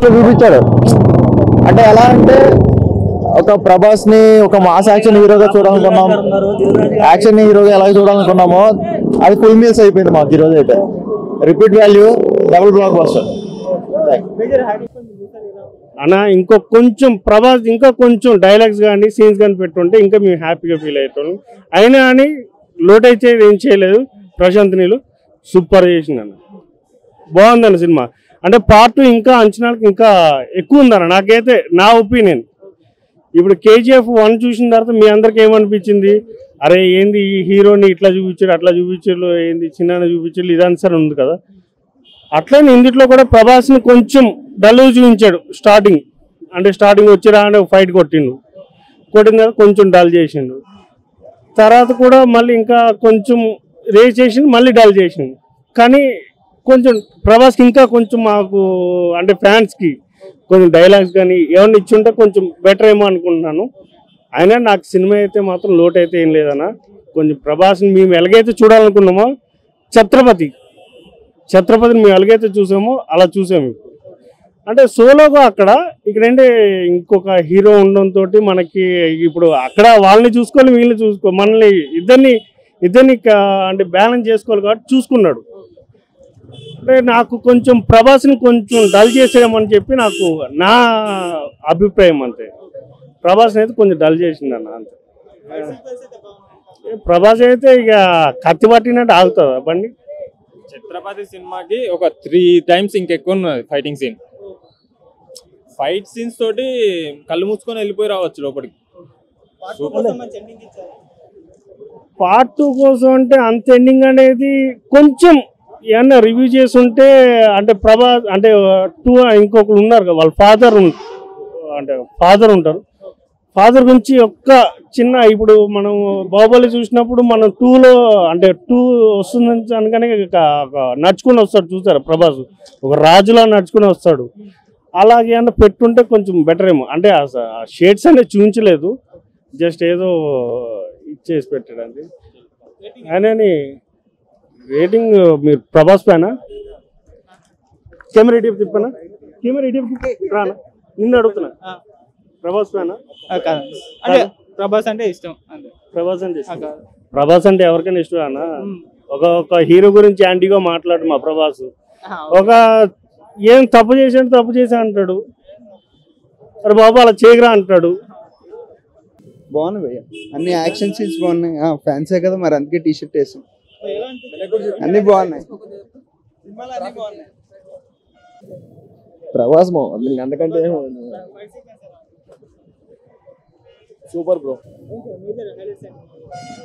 చూపించాడు. అంటే ఎలా అంటే ఒక ప్రభాస్ ని ఒక మాస్ యాక్షన్ హీరోగా చూడాలనుకున్నాం, యాక్షన్ హీరోగా ఎలా చూడాలనుకున్నామో అది ఫుల్ మీల్స్ అయిపోయింది మాకు ఈ రోజు అయితే. Repeat value, double block buster. అన్న కొంచెం ప్రభాస్ ఇంకా కొంచెం డైలాగ్స్ కానీ సీన్స్ కానీ పెట్టుంటే ఇంకా మేము హ్యాపీగా ఫీల్ అవుతాం. అయినా అని లోట్ అయితే ఏం చేయలేదు. ప్రశాంత్ నీళ్ళు సూపర్ చేసింది అన్న, బాగుందన్న సినిమా. అంటే పార్ట్ 2 ఇంకా అంచనాలకు ఇంకా ఎక్కువ ఉందన్న నాకైతే, నా ఒపీనియన్. ఇప్పుడు KGF 1 చూసిన తర్వాత మీ అందరికి ఏమనిపించింది? అరే ఏంది ఈ హీరోని ఇట్లా చూపించారు, అట్లా చూపించారు, ఏంది చిన్న చూపించారు, ఇదని సార్ ఉంది కదా. అట్లనే ఇందులో కూడా ప్రభాస్ని కొంచెం డల్ చూపించాడు స్టార్టింగ్. అంటే స్టార్టింగ్ వచ్చిరా అంటే ఫైట్ కొట్టిండు కదా, కొంచెం డల్ చేసిండు. తర్వాత కూడా మళ్ళీ ఇంకా కొంచెం రేస్ చేసిండు, మళ్ళీ డల్ చేసిండు. కానీ కొంచెం ప్రభాస్కి ఇంకా కొంచెం మాకు అంటే ఫ్యాన్స్కి కొంచెం డైలాగ్స్ కానీ ఏమన్నా ఇచ్చుంటే కొంచెం బెటర్ ఏమో అనుకుంటున్నాను. అయినా నాకు సినిమా అయితే మాత్రం లోటు అయితే ఏం లేదన్నా. కొంచెం ప్రభాస్ని మేము ఎలాగైతే చూడాలనుకున్నామో, ఛత్రపతిని మేము ఎలాగైతే చూసామో అలా చూసాము. అంటే సోలోగా ఇక్కడంటే ఇంకొక హీరో ఉండడంతో మనకి ఇప్పుడు అక్కడ వాళ్ళని చూసుకోవాలి, వీళ్ళని మనల్ని ఇద్దరిని అంటే బ్యాలెన్స్ చేసుకోవాలి కాబట్టి చూసుకున్నాడు. అంటే నాకు కొంచెం ప్రభాస్ని కొంచెం డల్ చేసేయమని చెప్పి నాకు నా అభిప్రాయం. అంతే, ప్రభాస్ని అయితే కొంచెం డల్ చేసిందన్న అంతే. ప్రభాస్ అయితే ఇక కత్తి పట్టినట్టు ఆగుతుందా బండి. ఛత్రపతి సినిమాకి ఒక 3 times ఇంకెక్కువ ఉన్నది ఫైటింగ్ సీన్. ఫైట్ సీన్స్ తోటి కళ్ళు మూసుకొని వెళ్ళిపోయి రావచ్చు లోపలికి. పార్ట్ 2 కోసం అంటే అంత ఎండింగ్ అనేది కొంచెం ఏమన్నా రివ్యూ చేసి ఉంటే, అంటే ప్రభాస్ అంటే 2 ఇంకొకరు ఉన్నారు కదా, వాళ్ళ ఫాదర్ ఉంటారు. ఫాదర్ గురించి ఒక్క చిన్న, ఇప్పుడు మనం బాహుబలి చూసినప్పుడు మనం 2లో అంటే 2 వస్తుందని అనగానే నడుచుకుని వస్తాడు చూసారా ప్రభాస్, ఒక రాజులా నడుచుకుని వస్తాడు. అలాగే అన్న పెట్టుంటే కొంచెం బెటర్ ఏమో. అంటే ఆ షేడ్స్ అనేది చూపించలేదు, జస్ట్ ఏదో ఇచ్చేసి పెట్టాడు అంతే. ఆయనని రేటింగ్ మీరు ప్రభాస్ ఫ్యానా? కెమెరా ఇటీవీ తిప్పానా? కెమెరా ఇటీవీ రానా? నిన్ను అడుగుతున్నా, ప్రభాస్ ఫ్యానా? అంటే ప్రభాస్ అంటే ఇష్టం. ప్రభాస్ అంటే ఎవరికైనా ఇష్టం అన్న. ఒక హీరో గురించి యాంటీగా మాట్లాడు మా ప్రభాస్. ఒక ఏం తప్పు చేశా అంటాడు, అరే బాబు అలా చేయగరా అంటాడు. బాగున్నాయి భయ్య, అన్ని యాక్షన్ సీన్స్ బాగున్నాయి. ఫ్యాన్సే కదా మరి, అందుకే టీషర్ట్ వేసాం. అన్ని బాగున్నాయి. ప్రభాస్ అందుకంటే సూపర్ బ్రో.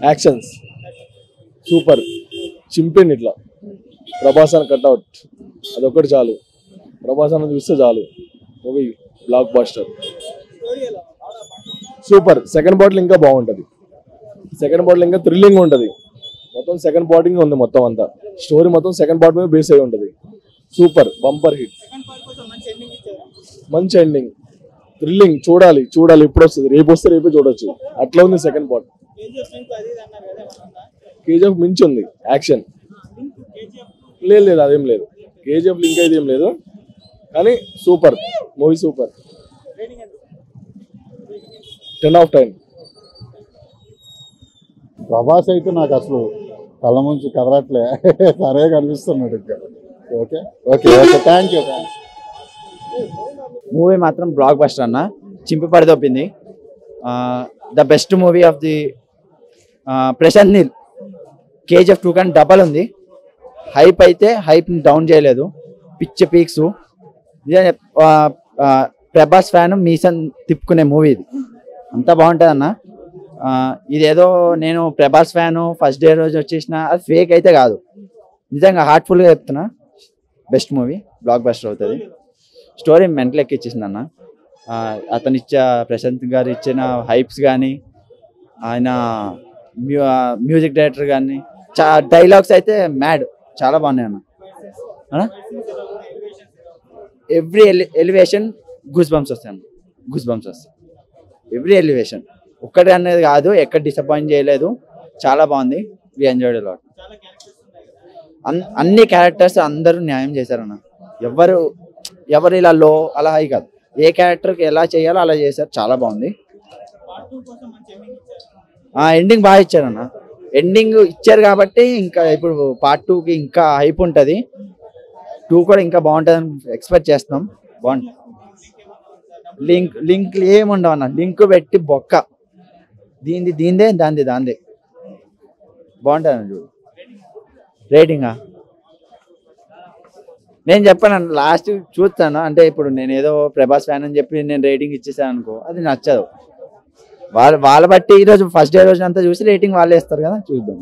యాక్షన్స్ సూపర్, చింపిండి ఇట్లా ప్రభాస్ అని కట్అవుట్, అదొక్కటి చాలు. ప్రభాస్ అని చూస్తే చాలు, movie block buster. Super. Second bottle ఇంకా బాగుంటుంది, సెకండ్ బాటిల్ ఇంకా థ్రిల్లింగ్ ఉంటుంది. మొత్తం సెకండ్ బాటింగ్ ఉంది, మొత్తం అంతా స్టోరీ మొత్తం సెకండ్ పార్ట్ మీద బేస్ అయి ఉంటుంది. సూపర్, బంపర్ హిట్, మంచి ఎండింగ్, థ్రిల్లింగ్. చూడాలి ఇప్పుడు వస్తుంది, రేపు వస్తే రేపే చూడొచ్చు, అట్లా ఉంది సెకండ్ పార్ట్. KGF మించి ఉంది యాక్షన్. లేదు అదేం లేదు, KGF లింక్ అయితే ఏం లేదు, కానీ super movie, super. 10 out of 10. Prabhas అయితే నాకు అసలు కళ్ళ ముంచి కదలట్లే, సరే కనిపిస్తున్నాడు ఇంకా. Okay okay okay, thank you. Movie మాత్రం బ్లాక్ బస్టర్ అన్న, చింపి పడిదొప్పింది. The best movie of the Prashanth Neel. KGF 2 కానీ డబల్ ఉంది. హైప్ అయితే హైప్ని డౌన్ చేయలేదు, పిచ్చి పీక్స్. ప్రభాస్ ఫ్యాన్ మీసన్ తిప్పుకునే మూవీ ఇది, అంతా బాగుంటుంది అన్న. ఇదేదో నేను ప్రభాస్ ఫ్యాను ఫస్ట్ డే రోజు వచ్చేసిన, అది ఫేక్ అయితే కాదు, నిజంగా హార్ట్ఫుల్గా చెప్తున్నా. బెస్ట్ మూవీ, బ్లాక్ బస్టర్ అవుతుంది. స్టోరీ మెంటల్ ఎక్కిచ్చేసింది అన్న. అతను ప్రశాంత్ గారు ఇచ్చిన హైప్స్ కానీ, ఆయన మ్యూజిక్ డైరెక్టర్ కానీ, డైలాగ్స్ అయితే మ్యాడ్, చాలా బాగున్నాయి అన్న. ఎవ్రీ ఎలివేషన్ గూస్ బంప్స్ వస్తాయి అన్న, గూస్ బంప్స్ వస్తాయి ఎవ్రీ ఎలివేషన్. ఒక్కటి అనేది కాదు, ఎక్కడ డిసప్పాయింట్ చేయలేదు, చాలా బాగుంది. We enjoyed a lot. అన్ని క్యారెక్టర్స్ అందరూ న్యాయం చేశారన్న. ఎవరు ఎవరు ఇలా లో అలా హై కాదు, ఏ క్యారెక్టర్కి ఎలా చేయాలో అలా చేశారు, చాలా బాగుంది. ఎండింగ్ బాగా ఇచ్చారన్న, ఎండింగ్ ఇచ్చారు కాబట్టి ఇంకా ఇప్పుడు పార్ట్ 2కి ఇంకా హైప్ ఉంటుంది. 2 కూడా ఇంకా బాగుంటుందని ఎక్స్పెక్ట్ చేస్తున్నాం. బాగుంటుంది. లింక్ ఏముండవు అన్న, లింక్ పెట్టి బొక్క, దీందే దాందే బాగుంటుంది చూడు. రేటింగా నేను చెప్పాను లాస్ట్ చూస్తాను, అంటే ఇప్పుడు నేను ఏదో ప్రభాస్ ఫ్యాన్ అని చెప్పి నేను రేటింగ్ ఇచ్చేసాను అనుకో, అది నచ్చదు. వాళ్ళ బట్టి ఈరోజు ఫస్ట్ డే రోజు అంతా చూసి రేటింగ్ వాళ్ళే ఇస్తారు కదా, చూద్దాం.